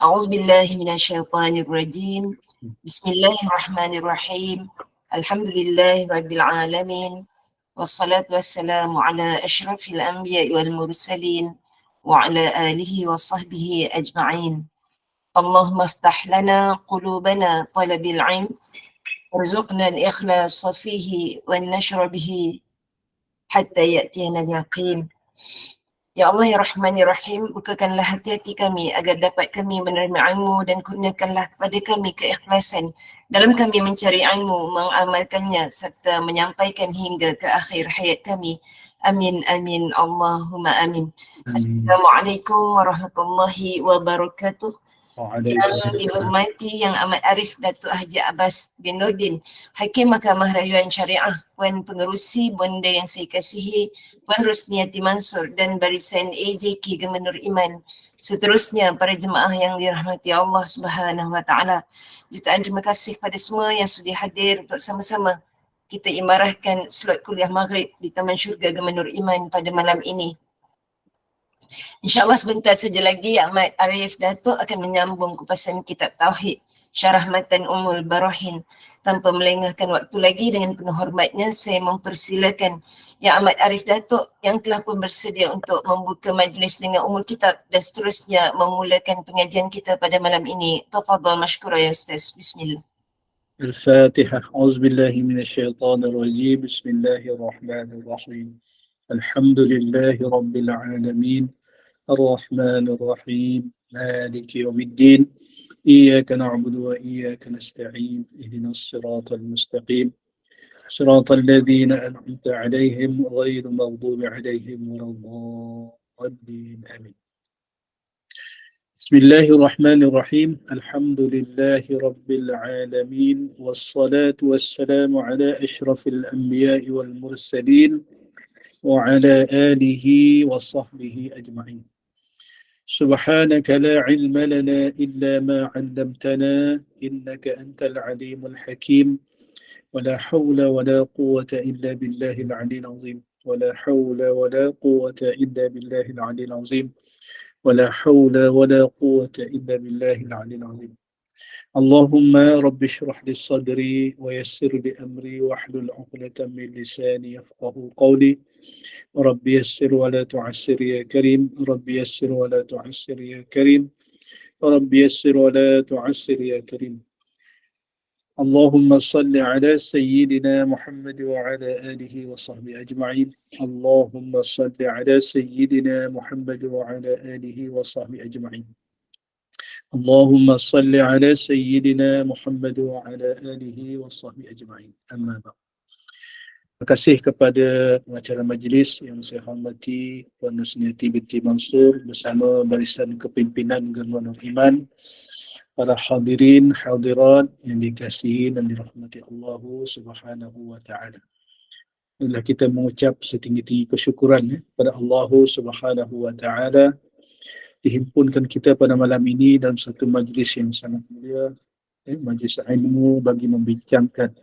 أعوذ بالله من الشيطان الرجيم. بسم الله الرحمن الرحيم. الحمد لله رب العالمين، والصلاة والسلام على أشرف الأنبياء والمرسلين وعلى آله وصحبه أجمعين. اللهم افتح لنا قلوبنا طلب العلم، وارزقنا الإخلاص فيه والنشر به حتى يأتينا اليقين. Ya Allah, Ya Rahman, Ya Rahim, bukakanlah hati-hati kami agar dapat kami menerima ilmu dan kurniakanlah kepada kami keikhlasan dalam kami mencari ilmu, mengamalkannya serta menyampaikan hingga ke akhir hayat kami. Amin, amin, Allahumma amin. Assalamualaikum warahmatullahi wabarakatuh. Yang dihormati Yang Amat Arif Datuk Haji Abbas bin Nurdin, Hakim Mahkamah Rayuan Syariah, Puan Pengerusi Bonda yang saya kasihi, Puan Rosniati Mansur dan barisan AJK Gemenur Iman. Seterusnya para jemaah yang dirahmati Allah Subhanahu Wa Taala. Jutaan terima kasih kepada semua yang sudah hadir untuk sama-sama kita imarahkan slot kuliah Maghrib di Taman Syurga Gemenur Iman pada malam ini. InsyaAllah sebentar saja lagi Ahmad Arif Datuk akan menyambung kupasan kitab Tauhid Syarah Matan Ummul Barahin. Tanpa melengahkan waktu lagi, dengan penuh hormatnya saya mempersilakan Yang Amat Arif Datuk yang telah pun bersedia untuk membuka majlis dengan umul kitab dan seterusnya memulakan pengajian kita pada malam ini. Tafadhal mashkura ya Ustaz. Bismillah. الفاتحة. أعوذ بالله من الشيطان الرجيم. بسم الله الرحمن الرحيم. الحمد لله رب العالمين الرحمن الرحيم مالك يوم الدين إياك نعبد وإياك نستعين اهدنا الصراط المستقيم صراط الذين أنعمت عليهم غير المغضوب عليهم ولا الضالين آمين. بسم الله الرحمن الرحيم. الحمد لله رب العالمين والصلاة والسلام على أشرف الأنبياء والمرسلين وعلى آله وصحبه أجمعين. سبحانك لا علم لنا إلا ما علمتنا إنك أنت العليم الحكيم ولا حول ولا قوة إلا بالله العلي العظيم ولا حول ولا قوة إلا بالله العلي العظيم ولا حول ولا قوة إلا بالله العلي العظيم. اللهم رب اشرح لي صدري ويسر لي أمري واحلل عقدة من لساني يفقه قولي. رب يسر ولا تعسر يا كريم. رب يسر ولا تعسر يا كريم. رب يسر ولا تعسر يا كريم. اللهم صل على سيدنا محمد وعلى آله وصحبه أجمعين. اللهم صل على سيدنا محمد وعلى آله وصحبه أجمعين. اللهم صل على سيدنا محمد وعلى آله وصحبه أجمعين. أما بعد. Terima kasih kepada pengacara majlis yang saya hormati Puan Rosniati binti Mansur bersama barisan kepimpinan Gemenur Iman, para hadirin hadirat yang dikasihi dan dirahmati Allah Subhanahu wa taala. Inilah kita mengucap setinggi-tinggi kesyukuran kepada Allah Subhanahu wa taala dihimpunkan kita pada malam ini dalam satu majlis yang sangat mulia, majlis ilmu bagi membincangkan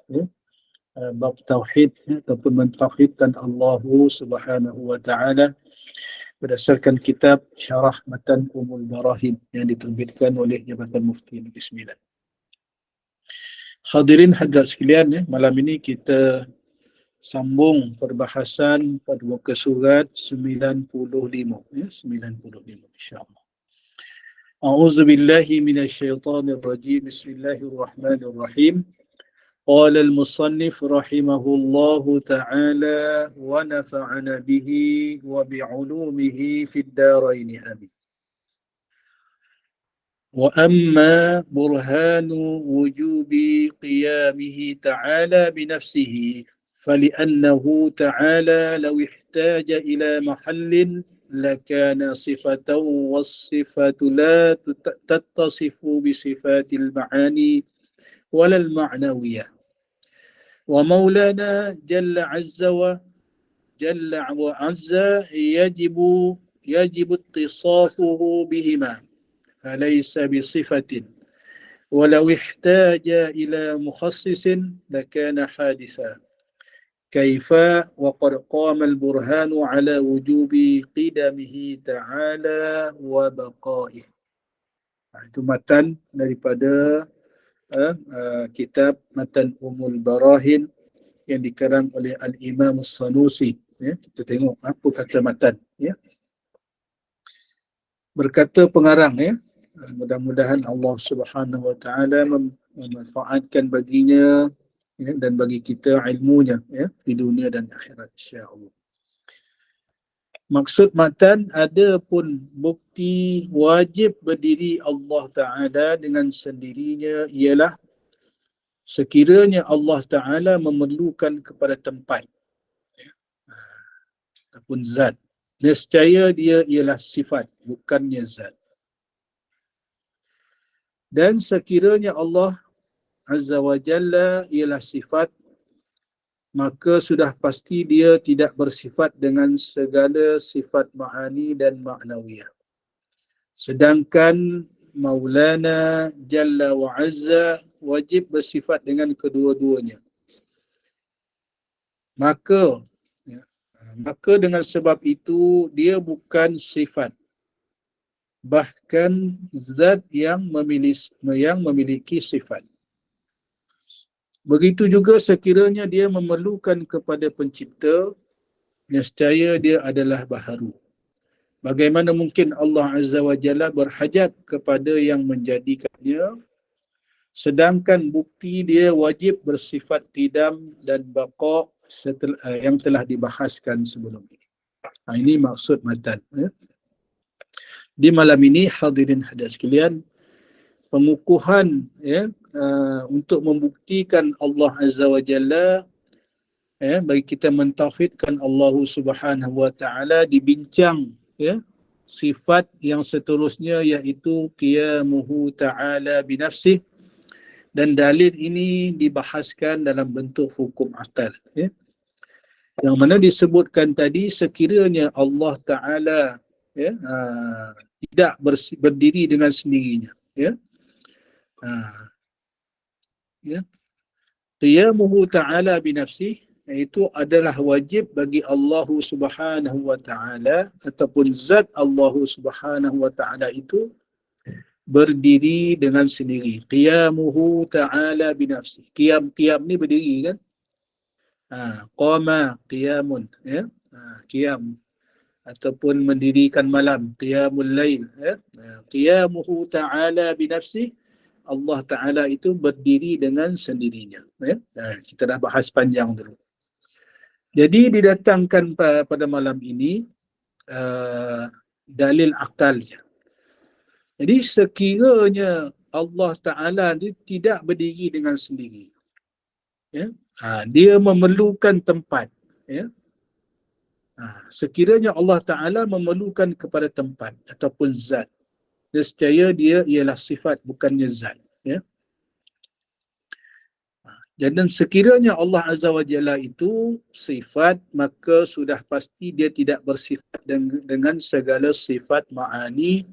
bab tauhid ataupun mentauhidkan Allah Subhanahu wa taala berdasarkan kitab Syarah Matan Ummul Barahin yang diterbitkan oleh Jabatan Mufti Negeri Sembilan. Hadirin hadirat sekalian, malam ini kita sambung perbahasan pada muka surat 95, 95 insya-Allah. A'udzu billahi minasyaitonir rajim. Bismillahirrahmanirrahim. قال المصنف رحمه الله تعالى ونفعنا به وبعلومه في الدارين آمين. وأما برهان وجوب قيامه تعالى بنفسه فلأنه تعالى لو احتاج إلى محل لكان صفة والصفة لا تتصف بصفات المعاني ولا المعنوية. ومولانا جل وعز يجب اتصافه بهما فليس بصفة، ولو احتاج إلى مخصص لكان حادثا. كيف وقد قام البرهان على وجوب قدمه تعالى وبقائه. Itu matan daripada kitab Matan Barahin yang dikarang oleh Al-Imam As-Sanusi. Ya, kita tengok apa kata matan. Ya. Berkata pengarang, ya, mudah-mudahan Allah Subhanahu Wa Taala memanfaatkan baginya, ya, dan bagi kita ilmunya, ya, di dunia dan akhirat, insya-Allah. Maksud matan, ada pun bukti wajib berdiri Allah Ta'ala dengan sendirinya ialah sekiranya Allah Ta'ala memerlukan kepada tempat, ya, ataupun zat. Nescaya dia ialah sifat, bukannya zat. Dan sekiranya Allah Azza wa Jalla ialah sifat, maka sudah pasti dia tidak bersifat dengan segala sifat ma'ani dan ma'nawiyah. Sedangkan Maulana Jalla wa Azza wajib bersifat dengan kedua-duanya. Maka dengan sebab itu dia bukan sifat, bahkan zat yang memiliki sifat. Begitu juga sekiranya dia memerlukan kepada pencipta, nescaya dia adalah baharu. Bagaimana mungkin Allah Azza wa Jalla berhajat kepada yang menjadikannya, sedangkan bukti dia wajib bersifat qidam dan baqa' yang telah dibahaskan sebelum ini. Ini maksud matan. Ya. Di malam ini, hadirin hadirat sekalian, pengukuhan, ya, untuk membuktikan Allah Azza wa Jalla, ya, bagi kita mentauhidkan Allah Subhanahu wa Ta'ala, dibincang, ya, sifat yang seterusnya iaitu qiyamuhu ta'ala binafsih, dan dalil ini dibahaskan dalam bentuk hukum akal, ya. Yang mana disebutkan tadi, sekiranya Allah Ta'ala, ya, tidak berdiri dengan sendirinya, ya, ya, qiyamuhu ta'ala binafsih, itu adalah wajib bagi Allah Subhanahu wa Ta'ala, ataupun zat Allah Subhanahu wa Ta'ala itu berdiri dengan sendiri. Qiyamuhu ta'ala binafsih. Qiyam ni berdiri, kan? Qama qiyamun, ya. Qiyam ataupun mendirikan malam, qiyamul lail, ya. Qiyamuhu ta'ala binafsih, Allah Ta'ala itu berdiri dengan sendirinya, ya. Kita dah bahas panjang dulu. Jadi didatangkan pada malam ini dalil akalnya. Jadi sekiranya Allah Ta'ala itu tidak berdiri dengan sendiri, ya, dia memerlukan tempat, ya. Sekiranya Allah Ta'ala memerlukan kepada tempat ataupun zat, nescaya dia ialah sifat, bukannya zat, ya. Dan sekiranya Allah Azza wa Jalla itu sifat, maka sudah pasti dia tidak bersifat dengan segala sifat ma'ani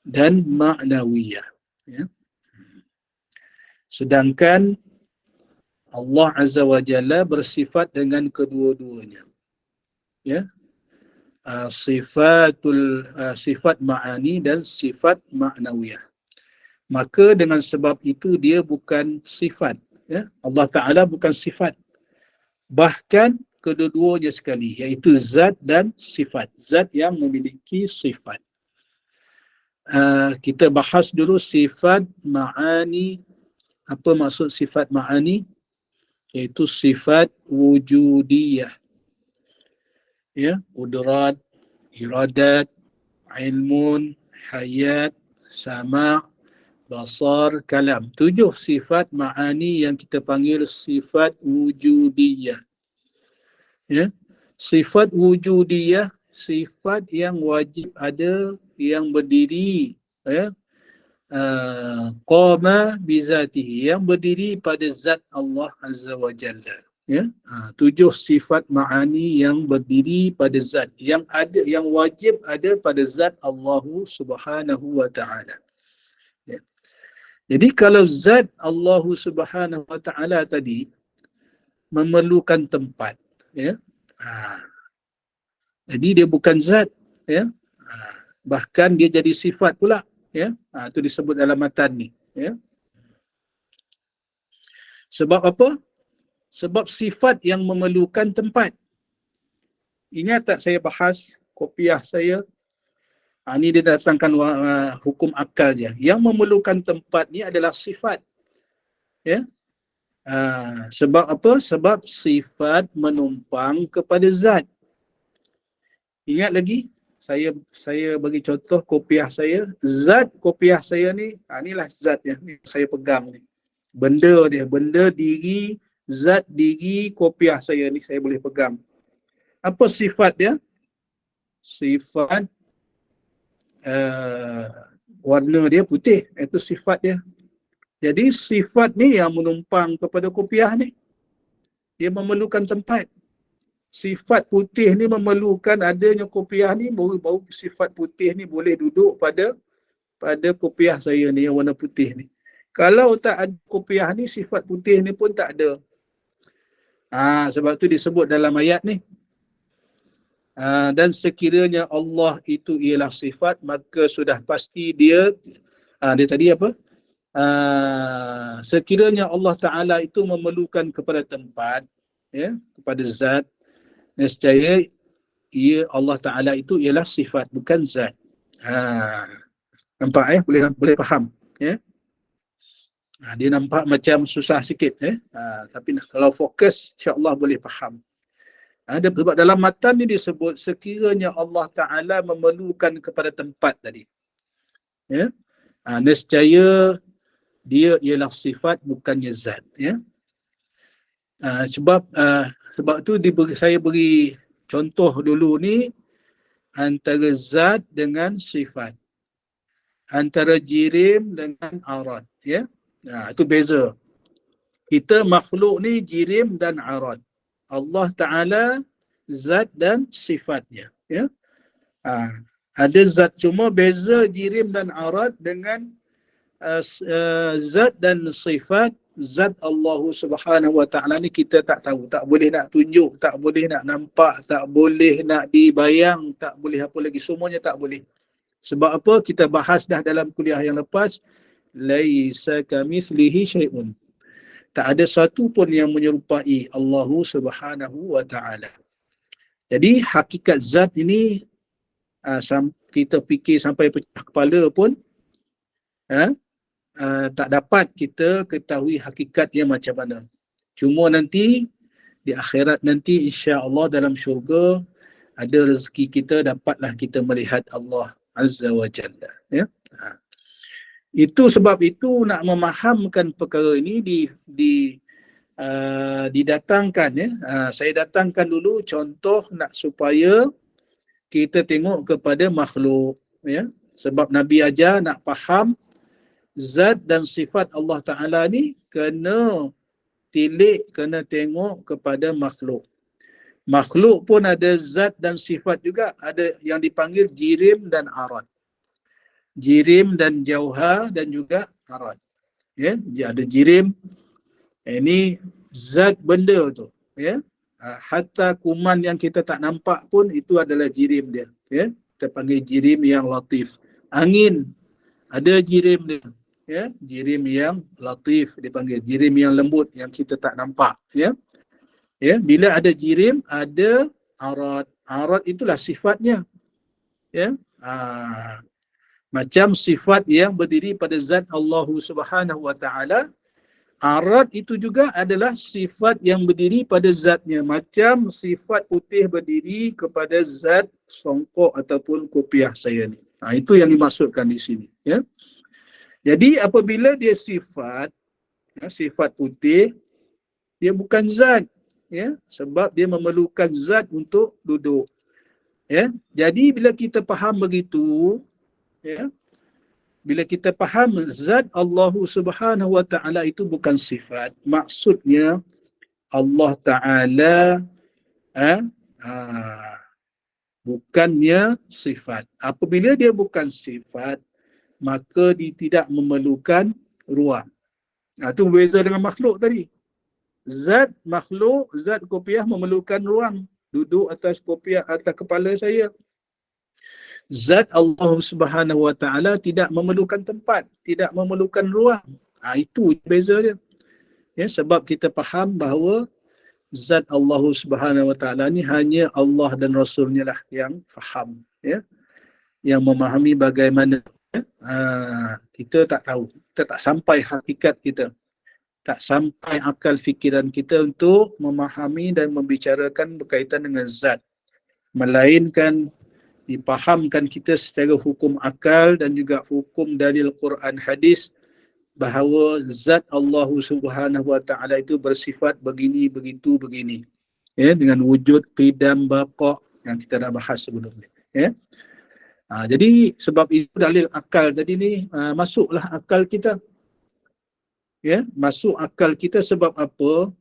dan ma'nawiyah, ya. Sedangkan Allah Azza wa Jalla bersifat dengan kedua-duanya, ya. Sifat ma'ani dan sifat ma'nawiyah. Maka dengan sebab itu dia bukan sifat, ya. Allah Ta'ala bukan sifat, bahkan kedua-duanya sekali, iaitu zat dan sifat, zat yang memiliki sifat. Kita bahas dulu sifat ma'ani. Apa maksud sifat ma'ani? Iaitu sifat wujudiyah, ya, qudrat, iradat, ilmun, hayat, sama', basar, kalam. 7 sifat ma'ani yang kita panggil sifat wujudiyah, ya. Sifat wujudiyah, sifat yang wajib ada, yang berdiri, ya, qama bizatihi, yang berdiri pada zat Allah Azza wa Jalla, ya. 7 sifat ma'ani yang berdiri pada zat, yang ada, yang wajib ada pada zat Allah Subhanahu wa Ta'ala, ya. Jadi kalau zat Allah Subhanahu wa Ta'ala tadi memerlukan tempat, ya, jadi dia bukan zat, ya. Bahkan dia jadi sifat pula, Ya, itu disebut dalam matan ni. Ya. Sebab apa? Sebab sifat yang memerlukan tempat. Ingat tak saya bahas kopiah saya? Ini dia datangkan hukum akal dia. Yang memerlukan tempat ni adalah sifat. Ya. Sebab apa? Sebab sifat menumpang kepada zat. Ingat lagi? Saya bagi contoh kopiah saya. Zat kopiah saya ni, inilah zatnya. Ni saya pegang ni. Benda dia, benda diri, zat diri kopiah saya ni saya boleh pegang. Apa sifat dia? Sifat warna dia putih. Itu sifat dia. Jadi sifat ni yang menumpang kepada kopiah ni. Dia memerlukan tempat. Sifat putih ni memerlukan adanya kopiah ni, baru sifat putih ni boleh duduk pada kopiah saya ni yang warna putih ni. Kalau tak ada kopiah ni, sifat putih ni pun tak ada. Sebab tu disebut dalam ayat ni. Dan sekiranya Allah itu ialah sifat, maka sudah pasti dia tadi apa? Sekiranya Allah Ta'ala itu memerlukan kepada tempat, ya, kepada zat, nescaya Allah Ta'ala itu ialah sifat, bukan zat. Nampak boleh faham, ya. Dia nampak macam susah sikit, tapi kalau fokus insya-Allah boleh faham. Sebab dalam matan ni disebut sekiranya Allah Ta'ala memerlukan kepada tempat tadi, ya, nescaya dia ialah sifat, bukannya zat, ya. Sebab tu saya beri contoh dulu ni antara zat dengan sifat, antara jirim dengan arad, ya. Itu beza. Kita makhluk ni jirim dan arad. Allah Ta'ala zat dan sifatnya, ya. Ada zat, cuma beza jirim dan arad dengan zat dan sifat. Zat Allah Subhanahu Wa Ta'ala ni kita tak tahu, tak boleh nak tunjuk, tak boleh nak nampak, tak boleh nak dibayang, tak boleh apa lagi, semuanya tak boleh. Sebab apa? Kita bahas dah dalam kuliah yang lepas, laisa kamitslihi syai'un. Tak ada satu pun yang menyerupai Allah Subhanahu Wa Ta'ala. Jadi hakikat zat ini kita fikir sampai pecah kepala pun tak dapat kita ketahui hakikatnya macam mana. Cuma nanti di akhirat nanti insya-Allah dalam syurga ada rezeki kita, dapatlah kita melihat Allah Azza wa Jalla, ya. Itu sebab itu nak memahamkan perkara ini didatangkan, ya. Saya datangkan dulu contoh nak supaya kita tengok kepada makhluk, ya. Sebab Nabi ajar nak faham zat dan sifat Allah Ta'ala ni kena tilik, kena tengok kepada makhluk. Makhluk pun ada zat dan sifat juga, ada yang dipanggil jirim dan arad. Jirim dan jauhar dan juga arad. Ya, ada jirim, ini zat benda tu, ya. Hatta kuman yang kita tak nampak pun itu adalah jirim dia, ya. Kita panggil jirim yang latif. Angin ada jirim dia, ya, jirim yang latif dipanggil, jirim yang lembut yang kita tak nampak, ya. Ya, bila ada jirim ada arad. Arad itulah sifatnya, ya. Macam sifat yang berdiri pada zat Allah Subhanahu Wa Ta'ala, arad itu juga adalah sifat yang berdiri pada zatnya, macam sifat putih berdiri kepada zat songkok ataupun kopiah saya ni. Itu yang dimaksudkan di sini, ya. Jadi apabila dia sifat, ya, sifat putih, dia bukan zat, ya, sebab dia memerlukan zat untuk duduk, ya. Jadi bila kita faham begitu, ya, bila kita faham zat Allah Subhanahu Wa Ta'ala itu bukan sifat, maksudnya Allah Ta'ala bukannya sifat. Apabila dia bukan sifat, maka dia tidak memerlukan ruang. Itu berbeza dengan makhluk tadi. Zat makhluk, zat kopiah memerlukan ruang. Duduk atas kopiah, atas kepala saya. Zat Allah Subhanahu wa taala tidak memerlukan tempat, tidak memerlukan ruang. Itu beza dia. Ya, sebab kita faham bahawa zat Allah Subhanahu wa taala ni hanya Allah dan Rasulnya lah yang faham, ya, yang memahami bagaimana, ya. Kita tak tahu, kita tak sampai hakikat kita, tak sampai akal fikiran kita untuk memahami dan membicarakan berkaitan dengan zat, melainkan dipahamkan kita secara hukum akal dan juga hukum dalil Quran hadis bahawa zat Allah Subhanahu wa taala itu bersifat begini, begitu, begini. Ya, dengan wujud, qidam, baqa yang kita dah bahas sebelum ni. Ya. Jadi sebab itu dalil akal tadi ni masuklah akal kita. Ya, masuk akal kita sebab apa?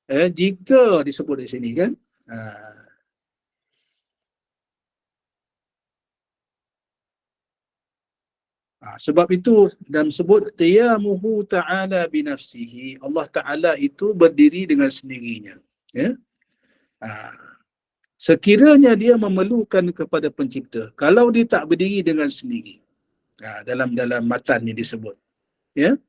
Jika disebut di sini kan. Sebab itu dalam sebut qiyamuhu ta'ala binafsihi, Allah Ta'ala itu berdiri dengan sendirinya. Ya? Sekiranya dia memerlukan kepada pencipta, kalau dia tak berdiri dengan sendiri, dalam matan ni disebut, ya,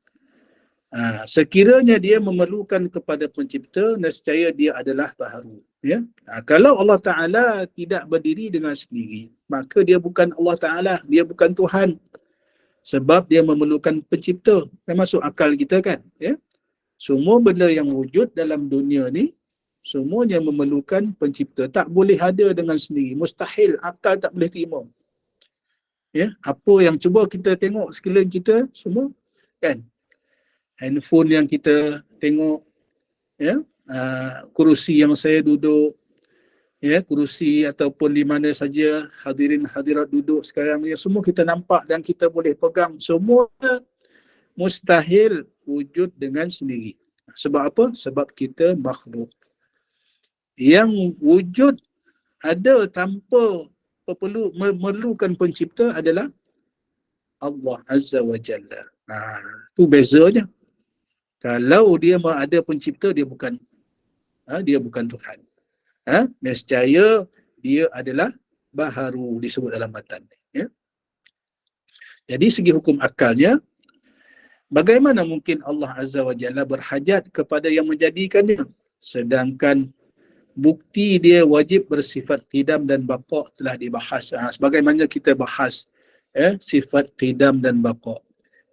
sekiranya dia memerlukan kepada pencipta, nescaya dia adalah baharu. Ya? Kalau Allah Ta'ala tidak berdiri dengan sendiri, maka dia bukan Allah Ta'ala, dia bukan Tuhan. Sebab dia memerlukan pencipta. Termasuk akal kita kan. Ya? Semua benda yang wujud dalam dunia ni, semuanya memerlukan pencipta. Tak boleh ada dengan sendiri. Mustahil. Akal tak boleh terima. Ya? Apa yang cuba kita tengok sekeliling kita, semua kan. Handphone yang kita tengok, ya? Kerusi yang saya duduk, ya, kerusi ataupun di mana saja hadirin hadirat duduk sekarang ni, semua kita nampak dan kita boleh pegang, semua mustahil wujud dengan sendiri. Sebab apa? Sebab kita makhluk. Yang wujud ada tanpa memerlukan pencipta adalah Allah Azza wa Jalla. Tu bezanya. Kalau dia ada pencipta, dia bukan Tuhan. Nescaya dia adalah baharu, disebut dalam matan. Ya? Jadi segi hukum akalnya, bagaimana mungkin Allah Azza wa Jalla berhajat kepada yang menjadikannya, sedangkan bukti dia wajib bersifat qidam dan baqa telah dibahas. Sebagaimana kita bahas sifat qidam dan baqa.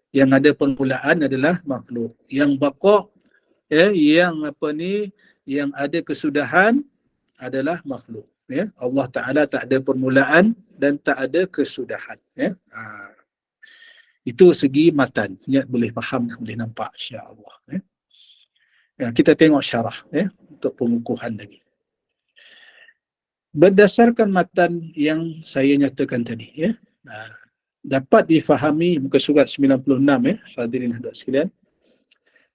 Yang ada permulaan adalah makhluk. Yang baqa, yang ada kesudahan adalah makhluk. Ya? Allah Ta'ala tak ada permulaan dan tak ada kesudahan. Ya? Itu segi matan. Niat boleh faham, boleh nampak, insya-Allah. Ya? Kita tengok syarah untuk pengukuhan lagi. Berdasarkan matan yang saya nyatakan tadi, ya, dapat difahami muka surat 96, hadirin hadirat sekalian.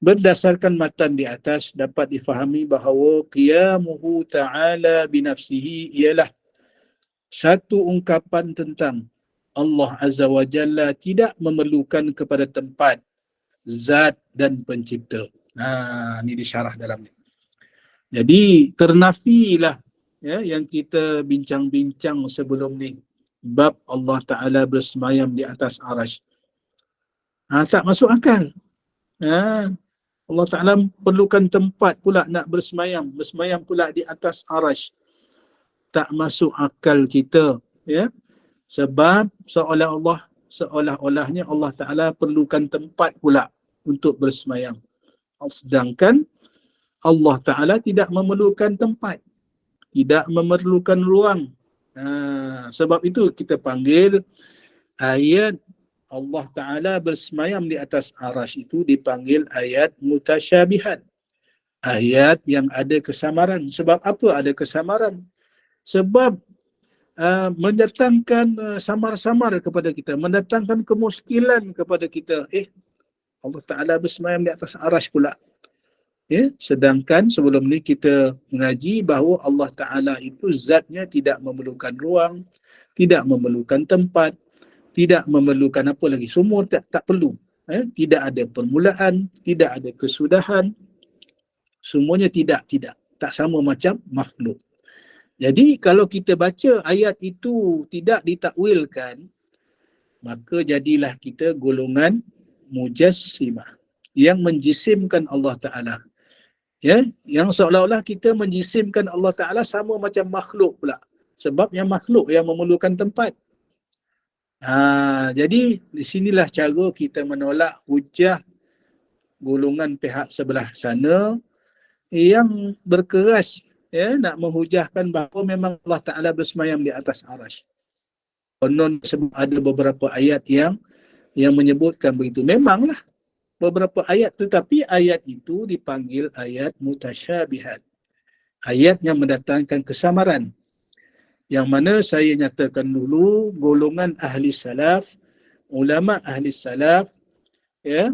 Berdasarkan matan di atas dapat difahami bahawa qiyamuhu ta'ala binafsihi ialah satu ungkapan tentang Allah Azza wa Jalla tidak memerlukan kepada tempat, zat dan pencipta. Ini disyarah dalam ni. Jadi ternafilah yang kita bincang-bincang sebelum ni, bab Allah Ta'ala bersemayam di atas arash. Tak masuk akal. Allah Ta'ala perlukan tempat pula nak bersemayam pula di atas arash. Tak masuk akal kita, ya. Sebab seolah-olahnya Allah Ta'ala perlukan tempat pula untuk bersemayam. Sedangkan Allah Ta'ala tidak memerlukan tempat, tidak memerlukan ruang. Sebab itu kita panggil ayat Allah Ta'ala bersemayam di atas arash itu dipanggil ayat mutasyabihat. Ayat yang ada kesamaran. Sebab apa ada kesamaran? Sebab mendatangkan samar-samar kepada kita, mendatangkan kemuskilan kepada kita. Allah Ta'ala bersemayam di atas arash pula. Sedangkan sebelum ni kita mengaji bahawa Allah Ta'ala itu zatnya tidak memerlukan ruang, tidak memerlukan tempat, tidak memerlukan apa lagi, semua tak perlu. Tidak ada permulaan, tidak ada kesudahan, semuanya tidak. Tak sama macam makhluk. Jadi kalau kita baca ayat itu tidak ditakwilkan, maka jadilah kita golongan mujassimah yang menjisimkan Allah Ta'ala. Ya, yang seolah-olah kita menjisimkan Allah Ta'ala sama macam makhluk pula. Sebab yang makhluk yang memerlukan tempat. Jadi di sinilah cara kita menolak hujah golongan pihak sebelah sana yang berkeras nak menghujahkan bahawa memang Allah Ta'ala bersemayam di atas arasy. Konon sebab ada beberapa ayat yang menyebutkan begitu. Memanglah beberapa ayat, tetapi ayat itu dipanggil ayat mutasyabihat. Ayat yang mendatangkan kesamaran. Yang mana saya nyatakan dulu, golongan ahli salaf, ulama ahli salaf,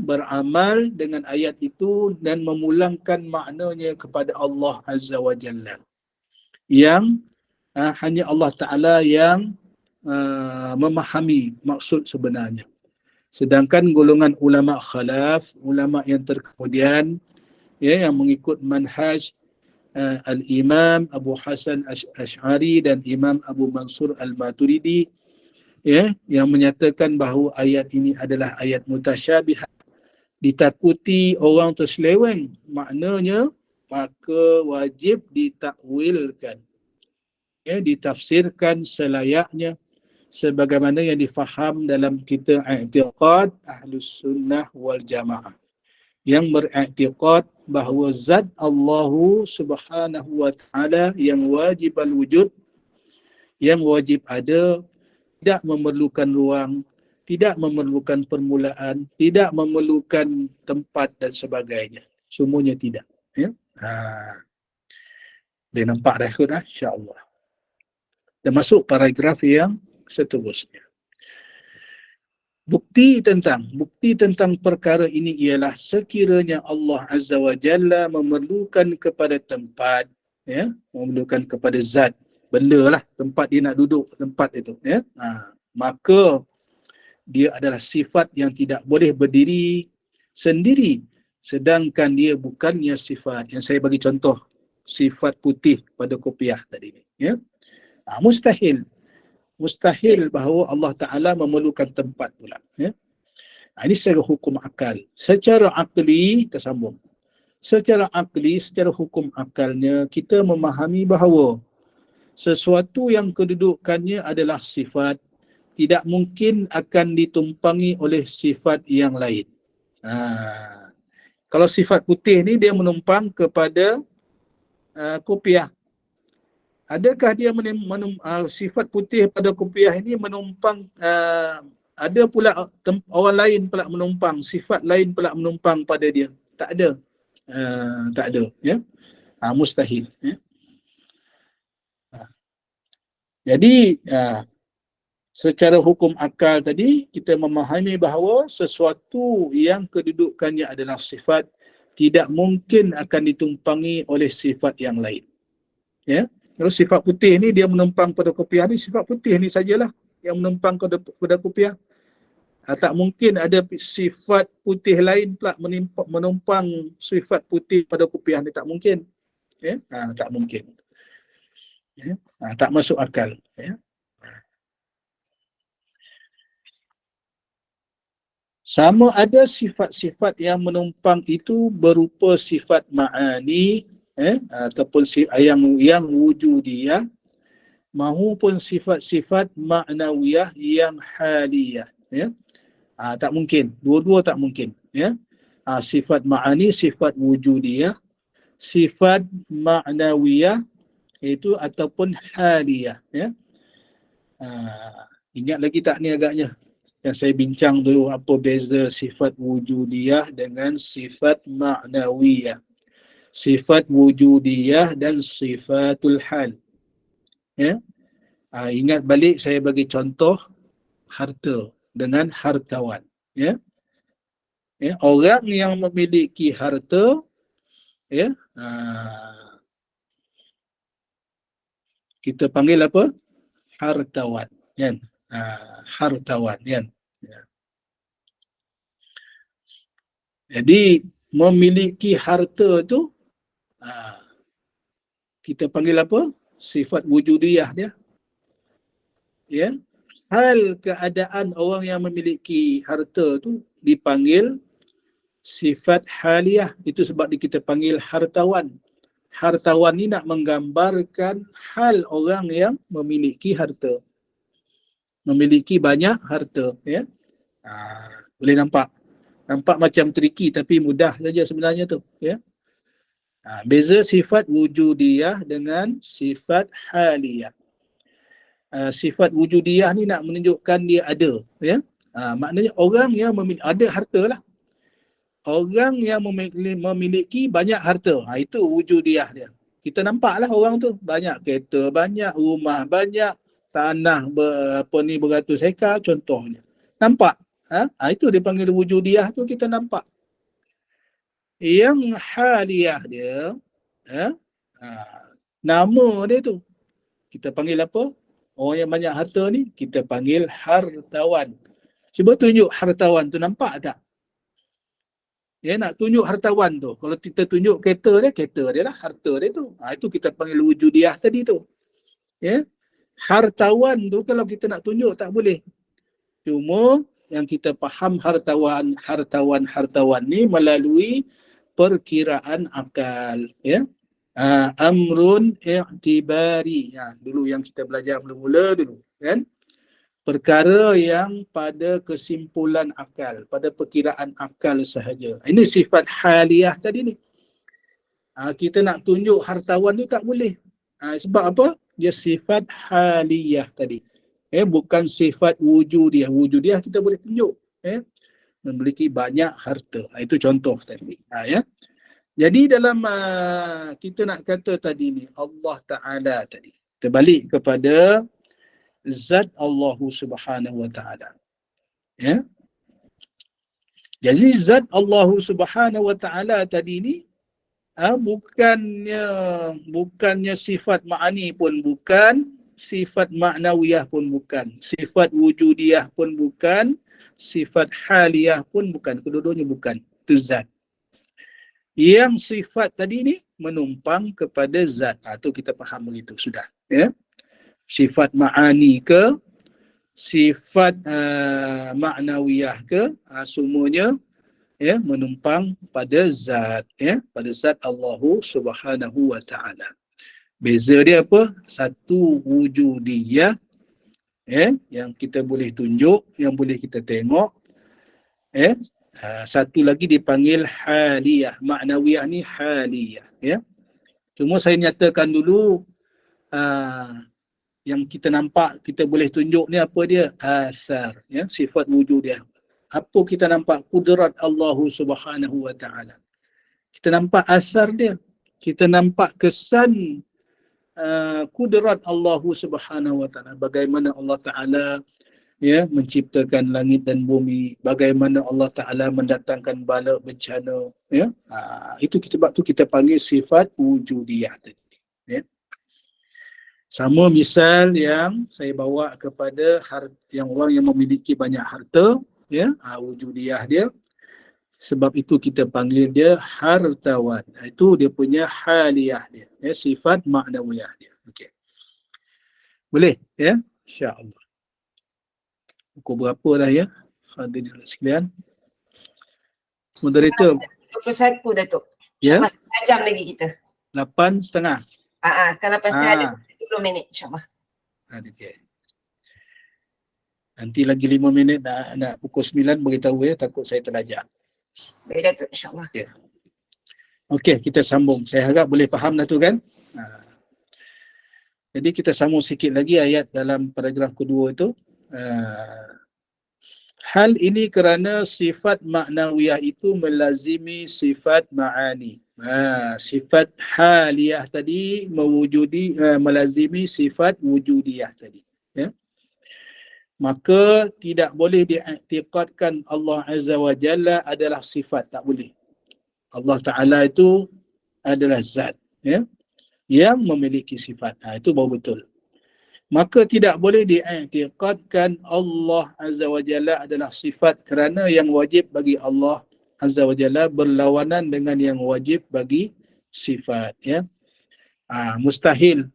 beramal dengan ayat itu dan memulangkan maknanya kepada Allah Azza wa Jalla. Yang hanya Allah Ta'ala yang memahami maksud sebenarnya. Sedangkan golongan ulama khalaf, ulama yang terkemudian, yang mengikut manhaj al-Imam Abu Hasan Ash'ari dan Imam Abu Mansur al-Maturidi, yang menyatakan bahawa ayat ini adalah ayat mutasyabih, ditakuti orang terseleweng maknanya, maka wajib ditakwilkan, ditafsirkan selayaknya sebagaimana yang difaham dalam kita i'tiqad Ahlus Sunnah wal Jamaah, yang beriktikad bahawa zat Allah Subhanahu wa Ta'ala yang wajib al-wujud, yang wajib ada, tidak memerlukan ruang, tidak memerlukan permulaan, tidak memerlukan tempat dan sebagainya. Semuanya tidak. Dia nampak dah kot, insya-Allah. Dan masuk paragraf yang seterusnya. Bukti tentang perkara ini ialah sekiranya Allah Azza wa Jalla memerlukan kepada tempat, memerlukan kepada zat, benda lah, tempat dia nak duduk, tempat itu, maka dia adalah sifat yang tidak boleh berdiri sendiri, sedangkan dia bukannya sifat yang saya bagi contoh, sifat putih pada kopiah tadi ni, mustahil bahawa Allah Ta'ala memerlukan tempat pula. Ini secara hukum akal. Secara akli, kita sambung. Secara akli, secara hukum akalnya, kita memahami bahawa sesuatu yang kedudukannya adalah sifat, tidak mungkin akan ditumpangi oleh sifat yang lain. Kalau sifat putih ni dia menumpang kepada kopiah. Adakah dia sifat putih pada kopiah ini menumpang, ada pula orang lain pula menumpang, sifat lain pula menumpang pada dia? Tak ada. Tak ada. Mustahil. Jadi, secara hukum akal tadi, kita memahami bahawa sesuatu yang kedudukannya adalah sifat, tidak mungkin akan ditumpangi oleh sifat yang lain. Kalau sifat putih ni dia menumpang pada kopiah ni, sifat putih ni sajalah yang menumpang pada kopiah. Tak mungkin ada sifat putih lain pula menumpang sifat putih pada kopiah ni, tak mungkin. Tak mungkin. Tak masuk akal. Sama ada sifat-sifat yang menumpang itu berupa sifat ma'ani, ataupun yang wujudiyah, mahupun sifat-sifat ma'nawiyah yang haliyah. Tak mungkin. Dua-dua tak mungkin. Sifat ma'ani, sifat wujudiyah, sifat ma'nawiyah itu ataupun haliyah. Ingat lagi tak ni agaknya? Yang saya bincang dulu, apa beza sifat wujudiyah dengan sifat ma'nawiyah. Sifat wujudiyah dan sifatul hal. Ingat balik saya bagi contoh harta dengan hartawan. Orang yang memiliki harta, kita panggil apa? Hartawan. Hartawan. Jadi memiliki harta tu kita panggil apa? sifat wujudiyah dia, ya. Hal keadaan orang yang memiliki harta tu dipanggil sifat haliyah. Itu sebab kita panggil hartawan. Hartawan ni nak menggambarkan hal orang yang memiliki harta, memiliki banyak harta, ya. Boleh nampak macam triki tapi mudah saja sebenarnya tu, ya. Beza sifat wujudiyah dengan sifat haliyah. Sifat wujudiyah ni nak menunjukkan dia ada, ya. Maknanya orang yang ada harta lah. Orang yang memiliki banyak harta, itu wujudiyah dia. Kita nampak lah orang tu banyak kereta, banyak rumah, banyak tanah beratus hektar contohnya. Nampak? Itu dipanggil wujudiyah tu, kita nampak. Yang haliyah dia, nama dia tu kita panggil apa? Orang yang banyak harta ni kita panggil hartawan. Cuba tunjuk hartawan tu, nampak tak? Ya, nak tunjuk hartawan tu. Kalau kita tunjuk kereta dia lah harta dia tu. Itu kita panggil wujudiyah tadi tu. Ya. Hartawan tu kalau kita nak tunjuk tak boleh. Cuma yang kita faham hartawan ni melalui perkiraan akal, ya. Amrun i'tibari. Dulu yang kita belajar mula-mula dulu, kan? Perkara yang pada kesimpulan akal, pada perkiraan akal sahaja. Ini sifat haliyah tadi ni. Kita nak tunjuk hartawan tu tak boleh. Sebab apa? Dia sifat haliyah tadi. Bukan sifat wujudiyah. Wujudiyah kita boleh tunjuk. Memiliki banyak harta. Itu contoh tadi. Ya. Jadi dalam kita nak kata tadi ni, Allah Ta'ala tadi. Kita balik kepada zat Allah Subhanahu Wa Ta'ala. Ya. Jadi zat Allah Subhanahu Wa Ta'ala tadi ni bukannya sifat ma'ani pun bukan, sifat ma'nawiyah pun bukan, sifat wujudiyah pun bukan, sifat haliyah pun bukan. Kedua-duanya bukan. Itu zat. Yang sifat tadi ni menumpang kepada zat. Itu kita faham begitu sudah. Ya. Sifat ma'ani ke, sifat ma'nawiyah ke, semuanya menumpang pada zat, pada zat Allah Subhanahu Wa Ta'ala. Beza dia apa? Satu wujudiyah, yang kita boleh tunjuk, yang boleh kita tengok, satu lagi dipanggil haliyah. Ma'nawiyah ni haliyah, ya. Cuma saya nyatakan dulu yang kita nampak, kita boleh tunjuk ni apa dia? Asar, ya, sifat wujud dia. Apa kita nampak? Kudrat Allah Subhanahu Wa Ta'ala. Kita nampak asar dia. Kita nampak kesan kudrat Allah Subhanahu Wa Ta'ala. Bagaimana Allah Ta'ala menciptakan langit dan bumi, bagaimana Allah Ta'ala mendatangkan bala bencana, itu sebab tu kita panggil sifat wujudiyah tadi, ya. Sama misal yang saya bawa kepada yang orang yang memiliki banyak harta, ya, wujudiyah dia. Sebab itu kita panggil dia hartawan. Itu dia punya haliyah dia, sifat ma'nawiyah dia. Okey. Boleh, ya? Insya-Allah. Pukul berapa dah, ya? Hadirin sekalian. Moderator. 21 Datuk. Ya. InsyaAllah jam lagi kita. 8.30. Sekarang lepas ada 10 minit insyaAllah. Okay. Nanti lagi 5 minit nak pukul 9 beritahu, ya. Takut saya terlajak. Baik Datuk, insyaAllah. Okey, kita sambung. Saya harap boleh faham dah tu, kan? Jadi kita sambung sikit lagi ayat dalam paragraf kedua itu. Hal ini kerana sifat ma'nawiyah itu melazimi sifat ma'ani. Sifat haliyah tadi melazimi sifat wujudiyah tadi, ya. Maka tidak boleh diiktikadkan Allah Azza wa Jalla adalah sifat, tak boleh. Allah Ta'ala itu adalah zat, ya, yang memiliki sifat. Itu baru betul. Maka tidak boleh diiktikadkan Allah Azza wa Jalla adalah sifat kerana yang wajib bagi Allah Azza wa Jalla berlawanan dengan yang wajib bagi sifat, ya. Mustahil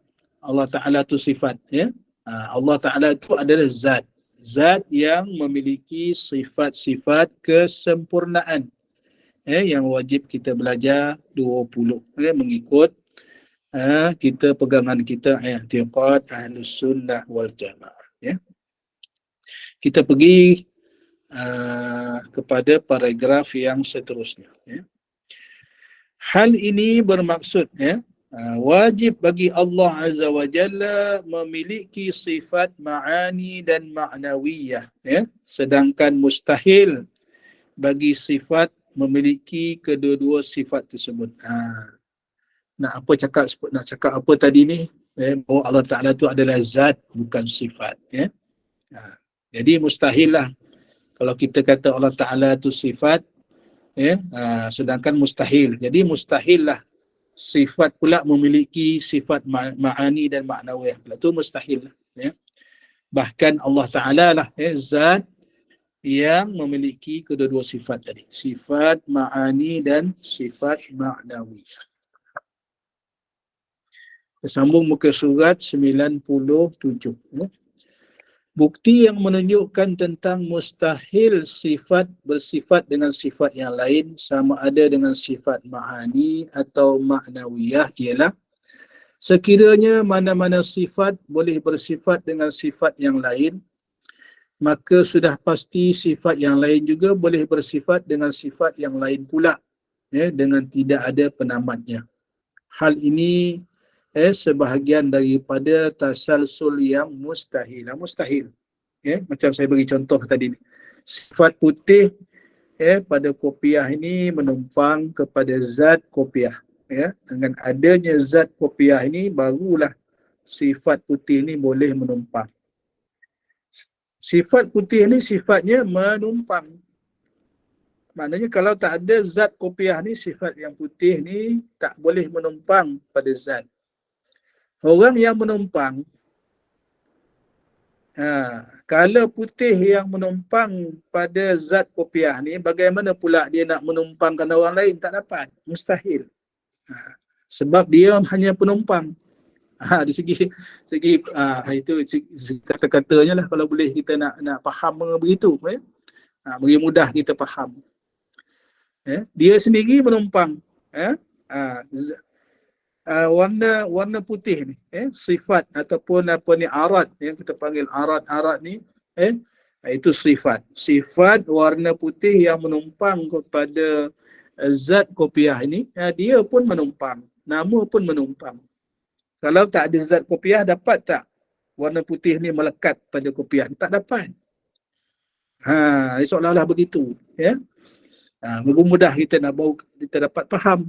Allah Ta'ala tu sifat. Ya? Allah Ta'ala itu adalah zat. Zat yang memiliki sifat-sifat kesempurnaan. Yang wajib kita belajar 20. Mengikut kita pegangan kita i'tiqad Ahlus Sunnah wal Jamaah. Ya? Kita pergi kepada paragraf yang seterusnya. Ya? Hal ini bermaksud wajib bagi Allah Azza wa Jalla memiliki sifat ma'ani dan ma'nawiyah, sedangkan mustahil bagi sifat memiliki kedua-dua sifat tersebut. Nak cakap apa tadi ni? Bahawa Allah Ta'ala tu adalah zat, bukan sifat. Jadi mustahil lah kalau kita kata Allah Ta'ala tu sifat, sedangkan mustahil. Jadi mustahil lah sifat pula memiliki sifat ma'ani dan ma'nawiyah. Itu mustahil lah. Bahkan Allah Ta'ala lah zat yang memiliki kedua-dua sifat tadi. Sifat ma'ani dan sifat ma'nawiyah. Kita sambung muka surat 97. Bukti yang menunjukkan tentang mustahil sifat bersifat dengan sifat yang lain sama ada dengan sifat ma'ani atau ma'nawiyah ialah sekiranya mana-mana sifat boleh bersifat dengan sifat yang lain, maka sudah pasti sifat yang lain juga boleh bersifat dengan sifat yang lain pula, dengan tidak ada penamatnya. Hal ini sebahagian daripada tasalsul yang mustahil. Mustahil. Macam saya bagi contoh tadi ni. Sifat putih pada kopiah ini menumpang kepada zat kopiah. Dengan adanya zat kopiah ini barulah sifat putih ini boleh menumpang. Sifat putih ini sifatnya menumpang. Maknanya kalau tak ada zat kopiah ni, sifat yang putih ni tak boleh menumpang pada zat. Orang yang menumpang, kalau putih yang menumpang pada zat kopiah ni, bagaimana pula dia nak menumpangkan orang lain? Tak dapat, mustahil. Sebab dia hanya penumpang. Dari segi itu kata-katanya lah, kalau boleh kita nak faham begitu, bagi mudah kita faham. Dia sendiri menumpang. Warna putih ni, sifat ataupun arad, yang kita panggil arad ni, itu sifat warna putih yang menumpang kepada zat kopiah ini, dia pun menumpang, nama pun menumpang. Kalau tak ada zat kopiah, dapat tak warna putih ni melekat pada kopiah? Tak dapat. Seolah-olah begitu, mudah kita dapat faham.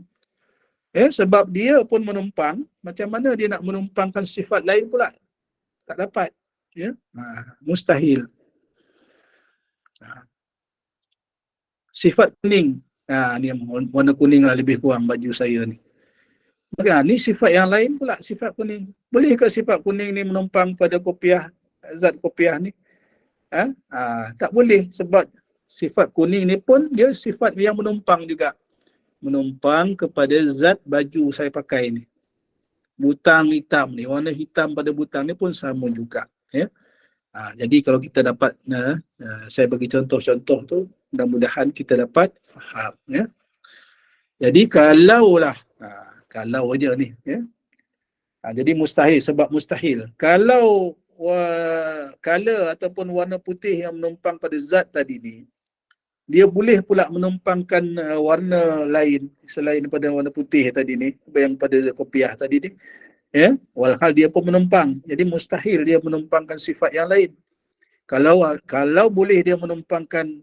Sebab dia pun menumpang, macam mana dia nak menumpangkan sifat lain pula? Tak dapat. Mustahil. Sifat kuning. Ni warna kuning lah lebih kurang baju saya ni. Ni sifat yang lain pula, sifat kuning. Boleh ke sifat kuning ni menumpang pada kopiah, zat kopiah ni? Tak boleh, sebab sifat kuning ni pun dia sifat yang menumpang juga. Menumpang kepada zat baju saya pakai ni. Butang hitam ni, warna hitam pada butang ni pun sama juga. Jadi kalau kita dapat, saya bagi contoh-contoh tu, mudah-mudahan kita dapat faham. Jadi kalau aja ni, jadi mustahil, sebab mustahil. Kalau color ataupun warna putih yang menumpang pada zat tadi ni, dia boleh pula menumpangkan warna lain selain daripada warna putih tadi ni, yang pada kopiah tadi ni, walhal dia pun menumpang. Jadi mustahil dia menumpangkan sifat yang lain. Kalau boleh dia menumpangkan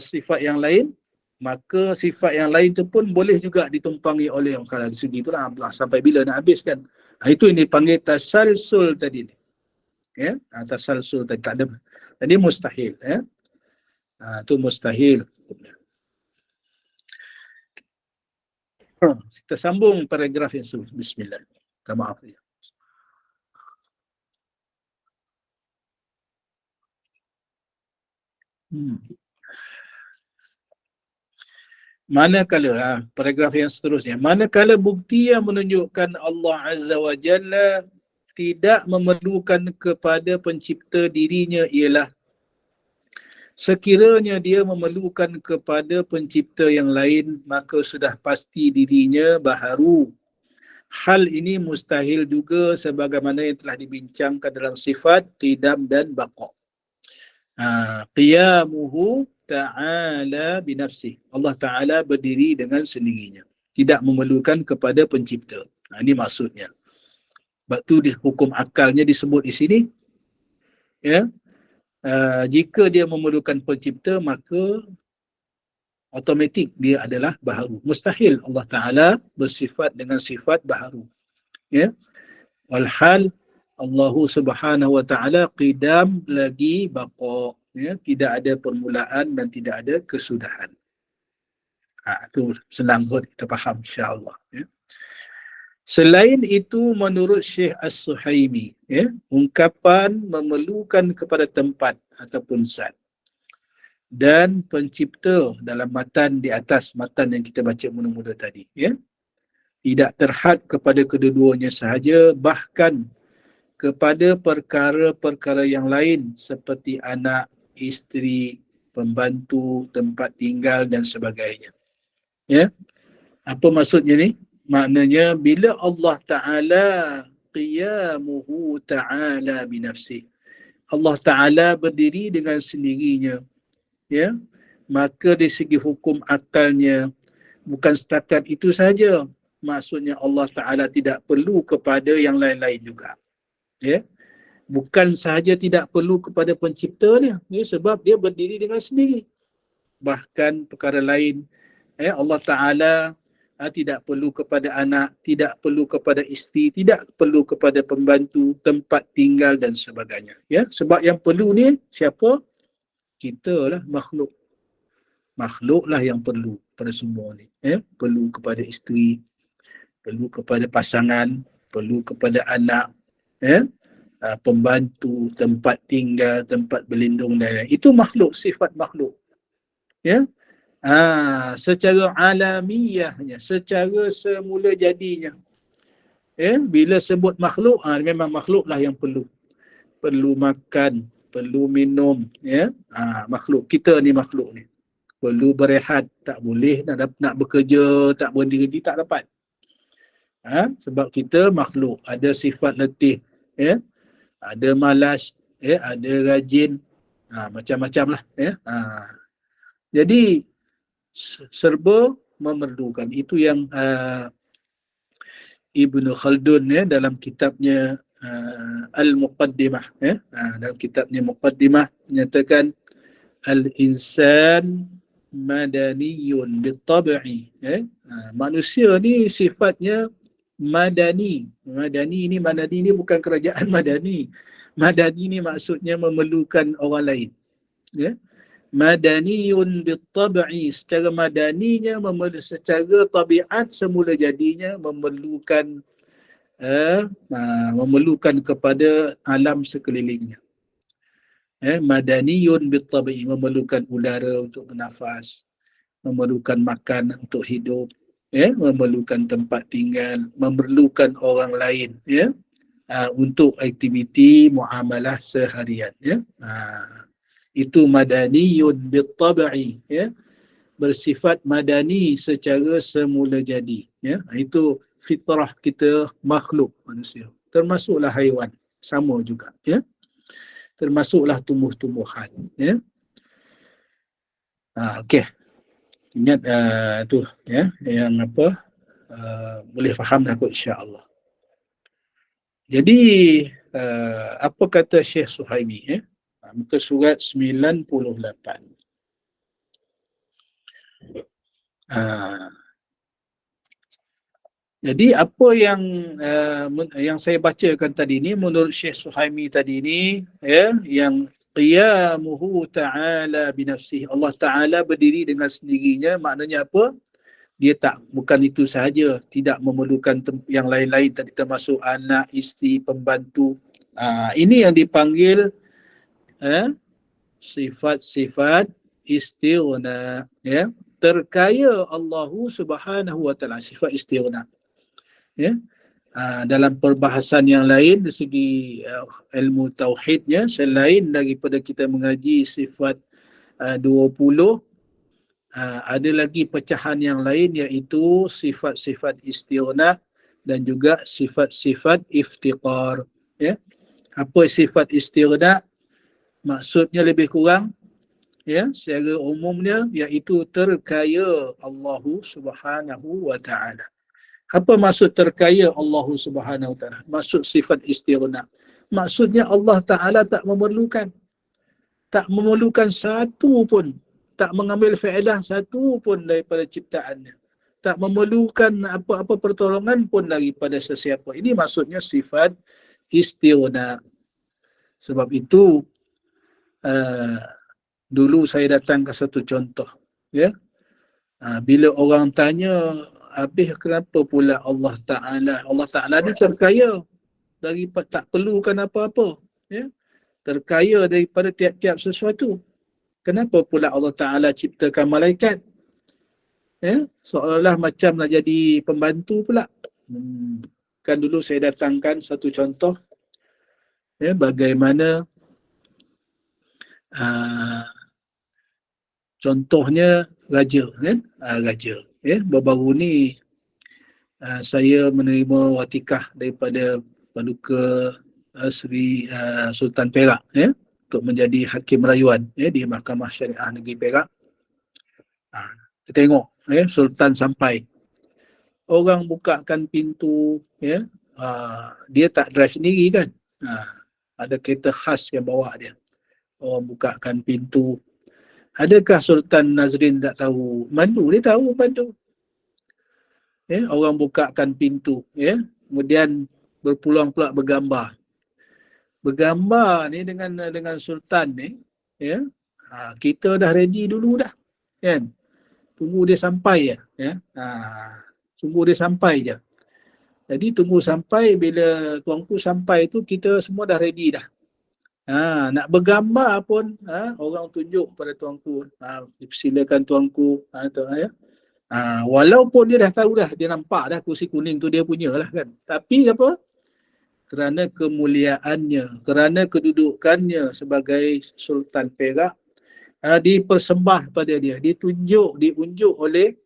sifat yang lain, maka sifat yang lain tu pun boleh juga ditumpangi oleh orang. Kalau di segi itulah sampai bila nak habis kan. Itu yang dipanggil tasalsul tadi ni. Tasalsul tadi tak ada. Jadi mustahil. Itu mustahil. Kita sambung paragraf yang sebelum. Bismillah. Minta maaf ya. Manakala, paragraf yang seterusnya, manakala bukti yang menunjukkan Allah Azza wa Jalla tidak memerlukan kepada pencipta dirinya ialah sekiranya dia memerlukan kepada pencipta yang lain, maka sudah pasti dirinya baharu. Hal ini mustahil juga sebagaimana yang telah dibincangkan dalam sifat qidam dan baqa. Qiyamuhu ta'ala binafsih. Allah Ta'ala berdiri dengan sendirinya. Tidak memerlukan kepada pencipta. Ini maksudnya. Sebab tu di hukum akalnya disebut di sini. Ya. Jika dia memerlukan pencipta, maka automatik dia adalah baharu. Mustahil Allah Ta'ala bersifat dengan sifat baharu. Ya. Walhal Allah Subhanahu wa Ta'ala qidam lagi baqa. Ya. Tidak ada permulaan dan tidak ada kesudahan. Itu senang kot kita faham insya-Allah. Ya. Selain itu, menurut Syekh As-Suhaimi, ya, ungkapan memerlukan kepada tempat ataupun zat dan pencipta dalam matan di atas matan yang kita baca mula-mula tadi, ya, tidak terhad kepada kedua-duanya sahaja, bahkan kepada perkara-perkara yang lain seperti anak, isteri, pembantu, tempat tinggal dan sebagainya. Ya, apa maksudnya ni? Maknanya bila Allah Ta'ala qiyamuhu ta'ala binafsih, Allah Ta'ala berdiri dengan sendirinya, ya, maka dari segi hukum akalnya bukan setakat itu saja. Maksudnya Allah Ta'ala tidak perlu kepada yang lain-lain juga, ya. Bukan sahaja tidak perlu kepada pencipta dia, ya, sebab dia berdiri dengan sendiri. Bahkan perkara lain, ya, Allah Ta'ala tidak perlu kepada anak, tidak perlu kepada isteri, tidak perlu kepada pembantu, tempat tinggal dan sebagainya. Ya, sebab yang perlu ni siapa? Kita lah, makhluk. Makhluklah yang perlu pada semua ni. Ya, perlu kepada isteri, perlu kepada pasangan, perlu kepada anak, ya, pembantu, tempat tinggal, tempat berlindung dan lain-lain. Itu makhluk, sifat makhluk. Ya. Secara alamiahnya, secara semula jadinya. Ya, bila sebut makhluk, memang makhluklah yang perlu. Perlu makan, perlu minum, ya. Makhluk, kita ni makhluk ni. Perlu berehat, tak boleh nak bekerja, tak berhenti, tak dapat. Sebab kita makhluk, ada sifat letih, ya. Ada malas, ya, ada rajin, macam-macam lah, ya. Jadi serba memerlukan. Itu yang Ibnu Khaldun, ya, dalam kitabnya Al-Muqaddimah, ya, dalam kitabnya Muqaddimah menyatakan al-insan madaniyun bitab'i, ya. Manusia ni sifatnya madani. Madani ni bukan kerajaan Madani. Madani ni maksudnya memerlukan orang lain, ya. Madaniyun bitab'i, secara madaninya, secara tabiat semula jadinya memerlukan kepada alam sekelilingnya. Madaniyun bitab'i, memerlukan udara untuk bernafas, memerlukan makan untuk hidup, ya, memerlukan tempat tinggal, memerlukan orang lain, ya, untuk aktiviti muamalah seharian, ya. Itu madaniyun bitab'i, ya, bersifat madani secara semula jadi, ya. Itu fitrah kita, makhluk manusia, termasuklah haiwan, sama juga, ya, termasuklah tumbuh-tumbuhan, ya. Okey, ingat tu, ya, yang apa, boleh faham dah kot insya-Allah. Jadi apa kata Syekh Suhaimi, ya? Muka surat 98. Jadi apa yang saya bacakan tadi ni menurut Syekh Suhaimi tadi ni, ya, yang qiyamuhu ta'ala binafsihi, Allah Ta'ala berdiri dengan sendirinya, maknanya apa? Dia bukan itu sahaja, tidak memerlukan yang lain-lain tadi, termasuk anak, isteri, pembantu. Ini yang dipanggil sifat-sifat istighna, ya. Terkaya Allah Subhanahu wa Ta'ala, sifat istighna, ya. dalam perbahasan yang lain dari segi ilmu tauhidnya, selain daripada kita mengaji sifat 20, ada lagi pecahan yang lain iaitu sifat-sifat istighna dan juga sifat-sifat iftiqar. Ya. Apa sifat istighna? Maksudnya lebih kurang secara umumnya iaitu terkaya Allah Subhanahu wa taala. Apa maksud terkaya Allah Subhanahu wa taala? Maksud sifat istighna. Maksudnya Allah Taala tak memerlukan satu pun, tak mengambil faedah satu pun daripada ciptaannya. Tak memerlukan apa-apa pertolongan pun daripada sesiapa. Ini maksudnya sifat istighna. Sebab itu dulu saya datang ke satu contoh, bila orang tanya, habis kenapa pula Allah Ta'ala ni terkaya daripada tak perlukan apa-apa, terkaya daripada tiap-tiap sesuatu. Kenapa pula Allah Ta'ala ciptakan malaikat? Seolah-olah macam nak jadi pembantu pula. Kan dulu saya datangkan satu contoh, bagaimana contohnya raja, raja. Baru-baru ni saya menerima watikah daripada Paduka Seri Sultan Perak, untuk menjadi hakim rayuan di Mahkamah Syariah Negeri Perak. Kita tengok Sultan sampai, orang bukakan pintu, dia tak drive sendiri kan, ada kereta khas yang bawa dia. Orang bukakan pintu. Adakah Sultan Nazrin tak tahu mandu? Dia tahu mandu. Orang bukakan pintu, kemudian berpeluang pula bergambar. Bergambar ni dengan Sultan ni, kita dah ready dulu dah, kan? Tunggu dia sampai je, tunggu dia sampai je. Jadi tunggu sampai, bila tuanku sampai tu kita semua dah ready dah. Nak bergambar pun orang tunjuk pada tuanku, silakan tuanku, walaupun dia dah tahu dah, dia nampak dah kursi kuning tu dia punya lah kan, tapi apa, kerana kemuliaannya, kerana kedudukannya sebagai Sultan Perak, dipersembah pada dia, diunjuk oleh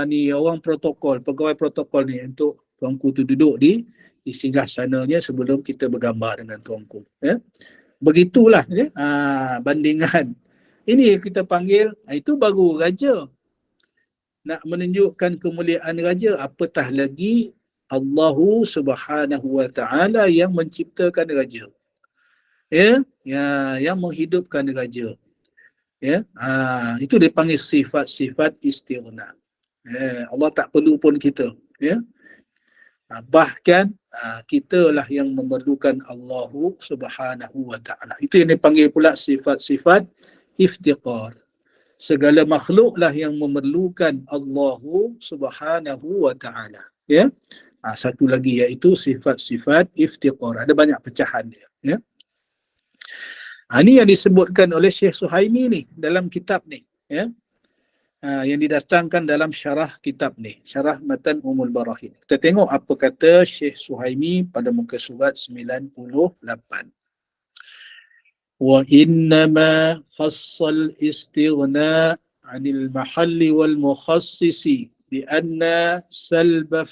ni orang protokol, pegawai protokol ni, untuk tuanku tu duduk di singgasananya sebelum kita bergambar dengan tuanku. Begitulah bandingan. Ini kita panggil, itu baru raja. Nak menunjukkan kemuliaan raja, apatah lagi Allah Subhanahu wa taala yang menciptakan raja. Yang menghidupkan raja. Itu dipanggil sifat-sifat istighna. Allah tak perlu pun kita. Bahkan kitalah yang memerlukan Allah Subhanahu wa taala. Itu yang dipanggil pula sifat-sifat iftiqar. Segala makhluklah yang memerlukan Allah Subhanahu wa taala. Satu lagi iaitu sifat-sifat iftiqar. Ada banyak pecahan dia. Ini yang disebutkan oleh Syekh Suhaimi ni dalam kitab ni, yang didatangkan dalam syarah kitab ni, syarah Matan Ummul Barahin. Kita tengok apa kata Syekh Suhaimi pada muka surat 98. Wa innama khassal istighna 'anil mahalli wal mukhassisi bi anna salba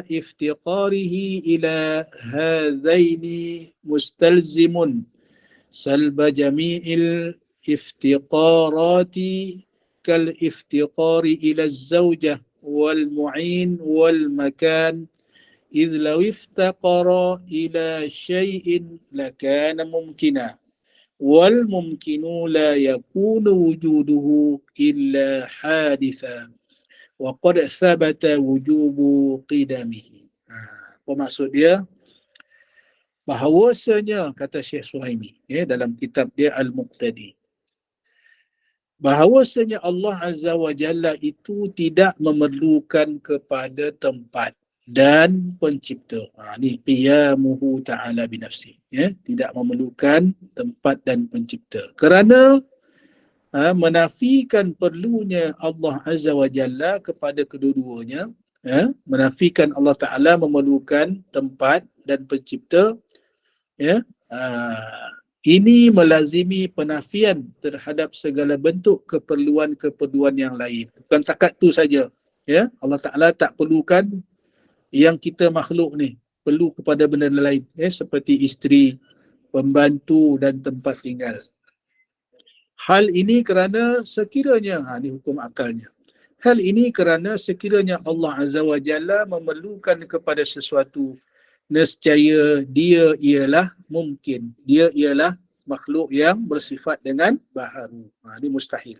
iftiqarihi ila hadhaini mustalzimun salba jami'il iftiqarati كالافتقار إلى الزوجة والمعين والمكان إذ لو افتقر إلى شيء لكان ممكنا والممكن لا يكون وجوده إلا حادثا وقد ثبت وجوب قدمه. Apa maksud dia? Bahawasanya, kata Syekh Suhaimi dalam kitab dia Al-Muqtadi, bahawasanya Allah Azza wa Jalla itu tidak memerlukan kepada tempat dan pencipta. Ni qiyamuhu ta'ala binafsi. Tidak memerlukan tempat dan pencipta. Kerana menafikan perlunya Allah Azza wa Jalla kepada kedua-duanya menafikan Allah Ta'ala memerlukan tempat dan pencipta, ya, ini melazimi penafian terhadap segala bentuk keperluan-keperluan yang lain. Bukan takat tu saja, ya. Allah Ta'ala tak perlukan yang kita makhluk ni perlu kepada benda lain, ya, seperti isteri, pembantu dan tempat tinggal. Hal ini kerana sekiranya, ini hukum akalnya. Hal ini kerana sekiranya Allah Azza wa Jalla memerlukan kepada sesuatu, nescaya dia ialah mungkin. Dia ialah makhluk yang bersifat dengan baharu. Ini mustahil.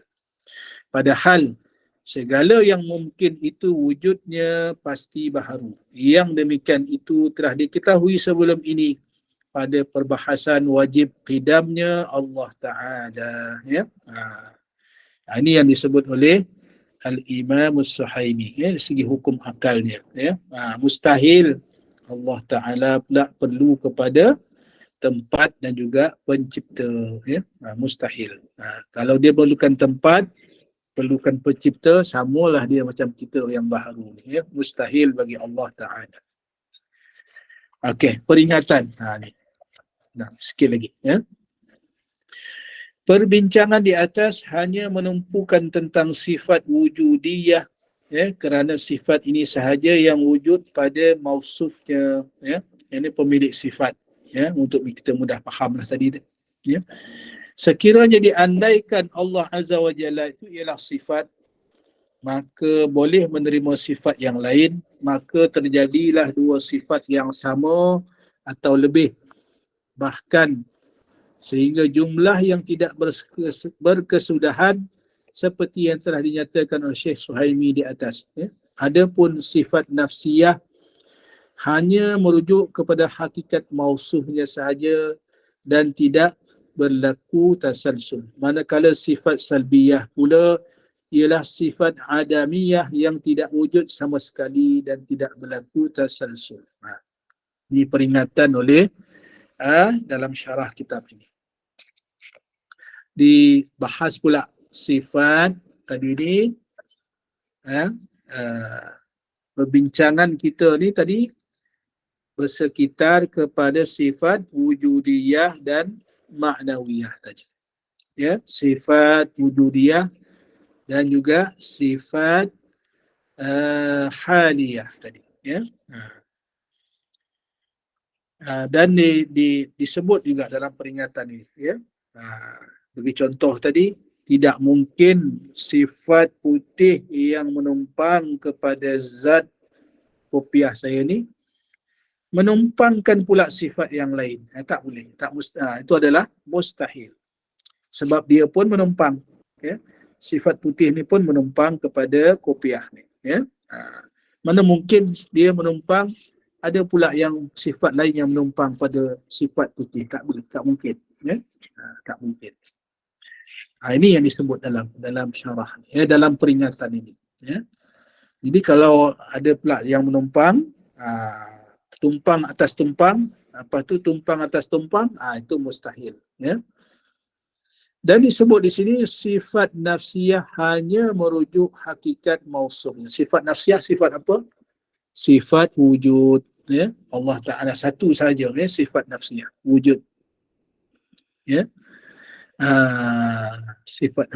Padahal segala yang mungkin itu wujudnya pasti baharu. Yang demikian itu telah diketahui sebelum ini pada perbahasan wajib qidamnya Allah Ta'ala. Ya? Ini yang disebut oleh Al-Imam As-Suhaimi, ya, dari segi hukum akalnya. Ya? Mustahil Allah Ta'ala pula perlu kepada tempat dan juga pencipta. Ya? Mustahil. Kalau dia perlukan tempat, perlukan pencipta, samalah dia macam kita yang baharu. Ya? Mustahil bagi Allah Ta'ala. Okey, peringatan. Ni. Sikit lagi. Ya? Perbincangan di atas hanya menumpukan tentang sifat wujudiyah, ya, kerana sifat ini sahaja yang wujud pada mausufnya, ya. Ini pemilik sifat, ya, untuk kita mudah fahamlah tadi, ya. Sekiranya diandaikan Allah Azza wa Jalla itu ialah sifat, maka boleh menerima sifat yang lain, maka terjadilah dua sifat yang sama atau lebih, bahkan sehingga jumlah yang tidak berkesudahan seperti yang telah dinyatakan oleh Syekh Suhaimi di atas. Ya. Adapun sifat nafsiyah hanya merujuk kepada hakikat mausufnya sahaja dan tidak berlaku tasalsul. Manakala sifat salbiyah pula ialah sifat adamiyah yang tidak wujud sama sekali dan tidak berlaku tasalsul. Ini peringatan oleh dalam syarah kitab ini. Dibahas pula sifat tadi ni, perbincangan kita ni tadi bersekitar kepada sifat wujudiyah dan ma'nawiyah tadi, ya, sifat wujudiyah dan juga sifat haliyah tadi, ya. Dan disebut juga dalam peringatan ini, ya. Bagi contoh tadi, tidak mungkin sifat putih yang menumpang kepada zat kopiah saya ni menumpangkan pula sifat yang lain. Tak boleh. Itu adalah mustahil. Sebab dia pun menumpang. Ya? Sifat putih ni pun menumpang kepada kopiah ni. Ya? Mana mungkin dia menumpang, ada pula yang sifat lain yang menumpang pada sifat putih. Tak boleh. Tak mungkin. Ya? Tak mungkin. Ini yang disebut dalam syarah, ya, dalam peringatan ini, ya. Jadi kalau ada pula yang menumpang, tumpang atas tumpang, apa tu tumpang atas tumpang, itu mustahil, ya. Dan disebut di sini sifat nafsiyah hanya merujuk hakikat mausufnya. Sifat nafsiyah sifat apa? Sifat wujud, ya. Allah Ta'ala satu saja, ya, sifat nafsiyah wujud, ya. Sifat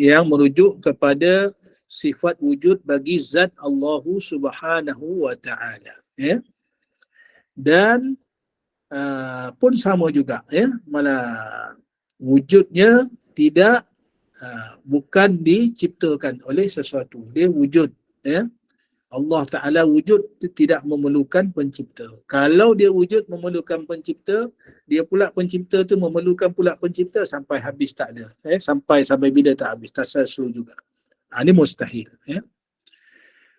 yang merujuk kepada sifat wujud bagi zat Allah Subhanahu wa Ta'ala, ya. Dan pun sama juga, ya, malah wujudnya tidak bukan diciptakan oleh sesuatu, dia wujud, ya. Allah Ta'ala wujud tidak memerlukan pencipta. Kalau dia wujud memerlukan pencipta, dia pula pencipta tu memerlukan pula pencipta sampai habis tak ada. Sampai bila tak habis. Tasalsul juga. Ini mustahil. Ya.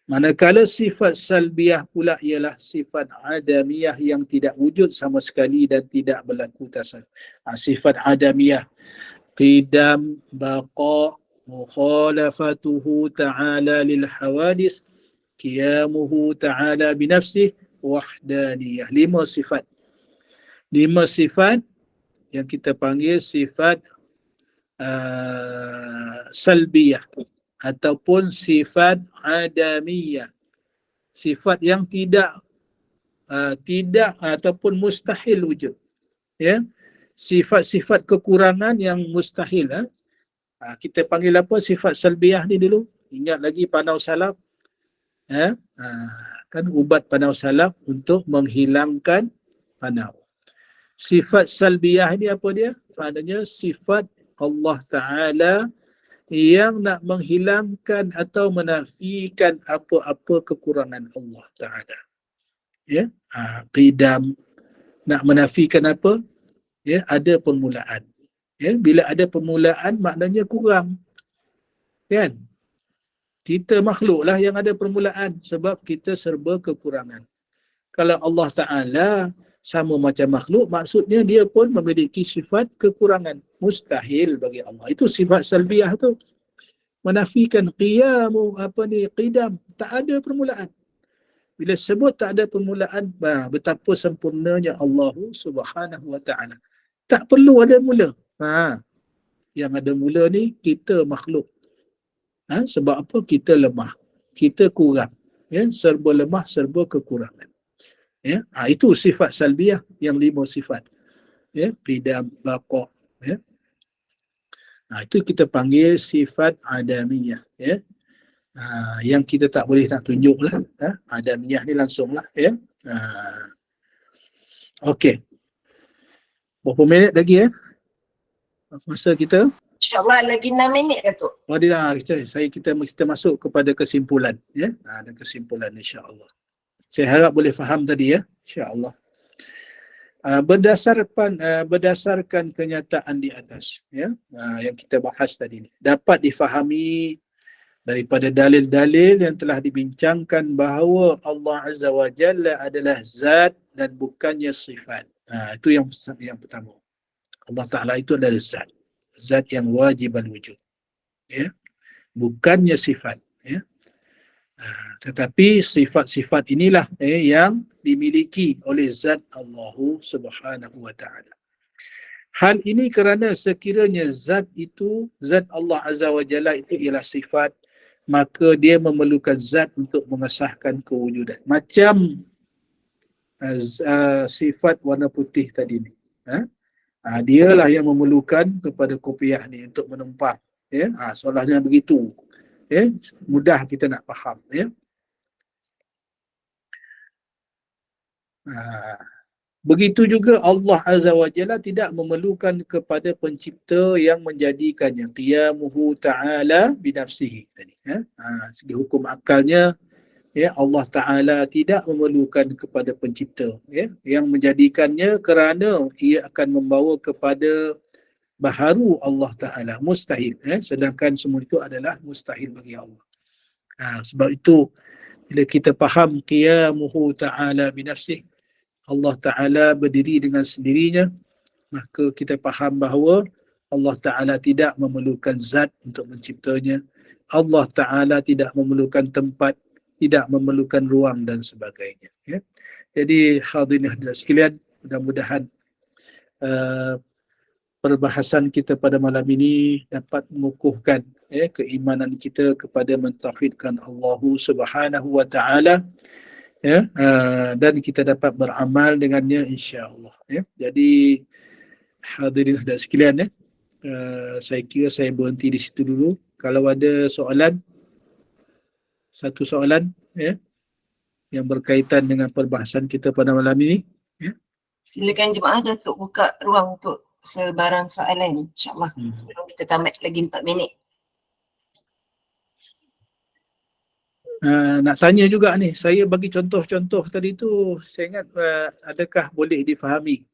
Manakala sifat salbiyah pula ialah sifat adamiyah yang tidak wujud sama sekali dan tidak berlaku tasalsul. Sifat adamiyah. Qidam, baqa, mukhalafatuhu ta'ala lil hawadis, qiyamuhu ta'ala binafsih, wahdaniyah. 5 sifat. 5 sifat yang kita panggil sifat salbiyah ataupun sifat adamiyah. Sifat yang tidak ataupun mustahil wujud. Ya. Sifat-sifat kekurangan yang mustahil. Kita panggil apa? Sifat salbiyah ni dulu. Ingat lagi panau salaf. Kan ubat panau salaf untuk menghilangkan panau. Sifat salbiyah ni apa dia? Maknanya sifat Allah Ta'ala yang nak menghilangkan atau menafikan apa-apa kekurangan Allah Ta'ala. Ya, qidam, nak menafikan apa? Ya, ada permulaan. Ya, bila ada permulaan maknanya kurang. Kan? Kita makhluk lah yang ada permulaan sebab kita serba kekurangan. Kalau Allah Ta'ala sama macam makhluk, maksudnya dia pun memiliki sifat kekurangan. Mustahil bagi Allah. Itu sifat salbiyah tu. Menafikan qiyamu, qidam. Tak ada permulaan. Bila sebut tak ada permulaan, betapa sempurnanya Allah Subhanahu Wa Ta'ala. Tak perlu ada mula. Yang ada mula ni, kita makhluk. Sebab apa? Kita lemah. Kita kurang. Ya? Serba lemah, serba kekurangan. Ya? Itu sifat salbiyah yang 5 sifat. Ya? Qidam, baqa'. Ya? Itu kita panggil sifat adamiyah. Ya? Yang kita tak boleh nak tunjuk lah. Adamiyah ni langsung lah. Ya? Okey. Berapa minit lagi masa kita? InsyaAllah lagi 6 minit Datuk. Kita masuk kepada kesimpulan. Ya? Ada kesimpulan insya-Allah. Saya harap boleh faham tadi insya-Allah. Berdasarkan kenyataan di atas yang kita bahas tadi ni, dapat difahami daripada dalil-dalil yang telah dibincangkan bahawa Allah Azza wa Jalla adalah zat dan bukannya sifat. Itu yang pertama. Allah Ta'ala itu adalah zat yang wajib al-wujud. Ya? Bukannya sifat. Ya? Tetapi sifat-sifat inilah yang dimiliki oleh zat Allah Subhanahu Wa Ta'ala. Hal ini kerana sekiranya zat Allah Azza wa Jalla itu ialah sifat, maka dia memerlukan zat untuk mengesahkan kewujudan. Macam sifat warna putih tadi ni. Dialah yang memerlukan kepada kopiah ni untuk menempah. Soalnya begitu. Mudah kita nak faham. Begitu juga Allah Azza wa Jalla tidak memerlukan kepada pencipta yang menjadikannya. Qiyamuhu ta'ala binafsihi. Segi hukum akalnya, Allah Ta'ala tidak memerlukan kepada pencipta yang menjadikannya kerana ia akan membawa kepada baharu Allah Ta'ala. Mustahil. Sedangkan semua itu adalah mustahil bagi Allah. Sebab itu bila kita faham qiyamuhu ta'ala binafsih, Allah Ta'ala berdiri dengan sendirinya, maka kita faham bahawa Allah Ta'ala tidak memerlukan zat untuk menciptanya. Allah Ta'ala tidak memerlukan tempat, tidak memerlukan ruang dan sebagainya. Jadi hadirin hadirat sekalian, mudah-mudahan perbahasan kita pada malam ini dapat mengukuhkan keimanan kita kepada mentauhidkan Allah Subhanahu Wa Ta'ala, dan kita dapat beramal dengannya insya-Allah. Jadi hadirin hadirat sekalian, saya kira saya berhenti di situ dulu. Kalau ada soalan, satu soalan yang berkaitan dengan perbahasan kita pada malam ini, Silakan jemaah Datuk buka ruang untuk sebarang soalan insya-Allah sebelum kita tamat lagi 4 minit. Nak tanya juga ni, saya bagi contoh-contoh tadi tu, saya ingat adakah boleh difahami?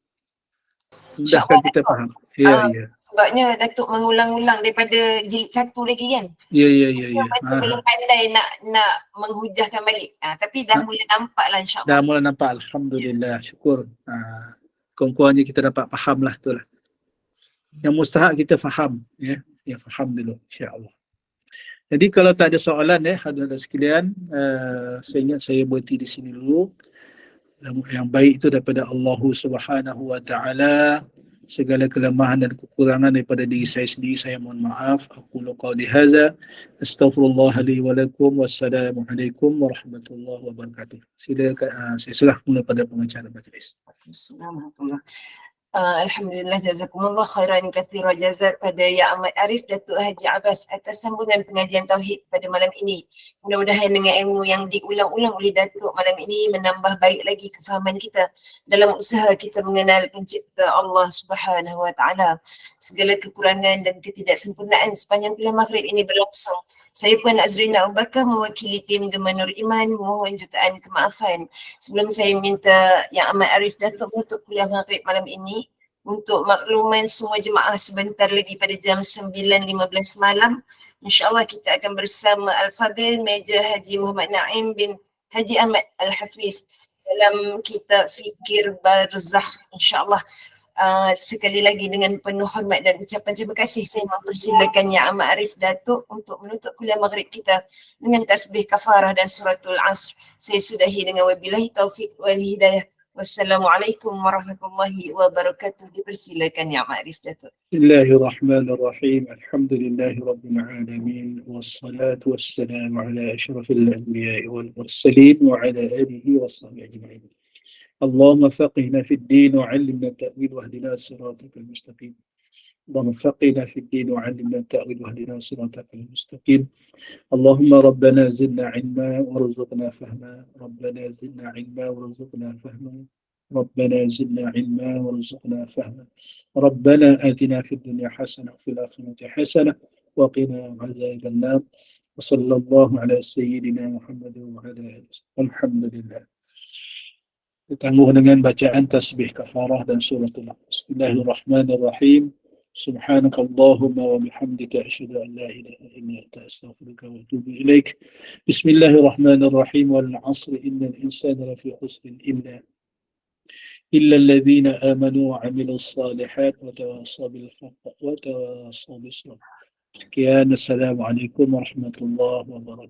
Mudahkan kita faham. Ya. Sebabnya Datuk mengulang-ulang daripada jilid 1 lagi kan. Ya. Masih belum pandai nak menghujahkan balik. Tapi dah mula nampak lah insya-Allah. Dah mula nampak, alhamdulillah, syukur. Kurang-kurangnya kita dapat faham lah tu lah. Yang mustahak kita faham, yang faham dulu insya-Allah. Jadi kalau tak ada soalan hadirin sekalian, saya ingat saya berhenti di sini dulu. Yang baik itu daripada Allah Subhanahu Wa Ta'ala. segala kelemahan dan kekurangan daripada diri saya sendiri, saya mohon maaf. Aku qauli hadza astaghfirullah li wa lakum. Wassalamualaikum warahmatullahi wabarakatuh. Silakan saya serah mula pada pengacara majlis. Bismillahirrahmanirrahim. Alhamdulillah, jazakumullah khairan katsira, jazak pada Ya Ahmad Arif Datuk Haji Abbas atas sambungan pengajian Tauhid pada malam ini. Mudah-mudahan dengan ilmu yang diulang-ulang oleh Datuk malam ini menambah baik lagi kefahaman kita dalam usaha kita mengenal pencipta Allah Subhanahu Wa Taala. Segala kekurangan dan ketidaksempurnaan sepanjang bulan Maghrib ini berlangsung. Saya Puan Azrina Abu Bakar mewakili tim Gemah Nur Iman mohon jutaan kemaafan. Sebelum saya minta Yang Ahmad Arif Datuk untuk kuliah Maghrib malam ini, untuk makluman semua jemaah, sebentar lagi pada jam 9.15 malam insyaAllah kita akan bersama Al-Fadhil Major Haji Muhammad Naim bin Haji Ahmad Al-Hafiz dalam kitab Fikir Barzah insyaAllah. Sekali lagi dengan penuh hormat dan ucapan terima kasih, saya mempersilakan Yang Ahmad Arif Datuk untuk menutup kuliah Maghrib kita dengan tasbih kafarah dan suratul Asr. Saya sudahi dengan wabillahi taufiq wal hidayah. Wassalamualaikum warahmatullahi wabarakatuh. Dipersilakan Yang Ahmad Arif Datuk. Bismillahirrahmanirrahim. Alhamdulillahi rabbil alamin. Wassalatu wassalamu ala asyrafil anbiya'i wal mursalin wa ala alihi wa sahbihi ajma'in. اللهم فقهنا في الدين وعلمنا التأويل واهدنا صراطك المستقيم. اللهم فقهنا في الدين وعلمنا التأويل واهدنا صراطك المستقيم. اللهم ربنا زدنا علما وارزقنا فهما. ربنا زدنا علما وارزقنا فهما. ربنا زدنا علما وارزقنا فهما. ربنا آتنا في الدنيا حسنة وفي الآخرة حسنة وقنا عذاب النار. وصلى الله على سيدنا محمد وعلى آله وسلم. الحمد لله. Ditangguh dengan bacaan tasbih kafarah dan suratul Asr. Bismillahirrahmanirrahim. Subhanakallahumma wa bihamdika asyhadu an la ilaha illa anta astaghfiruka wa atubu ilaik. Bismillahirrahmanirrahim. Wal 'asri innal insana lafi khusr illa alladhina amanu wa 'amilus shalihat wa tawassaw bil haqqi wa tawassaw bis sabr. Sekian, assalamualaikum warahmatullahi wabarakatuh.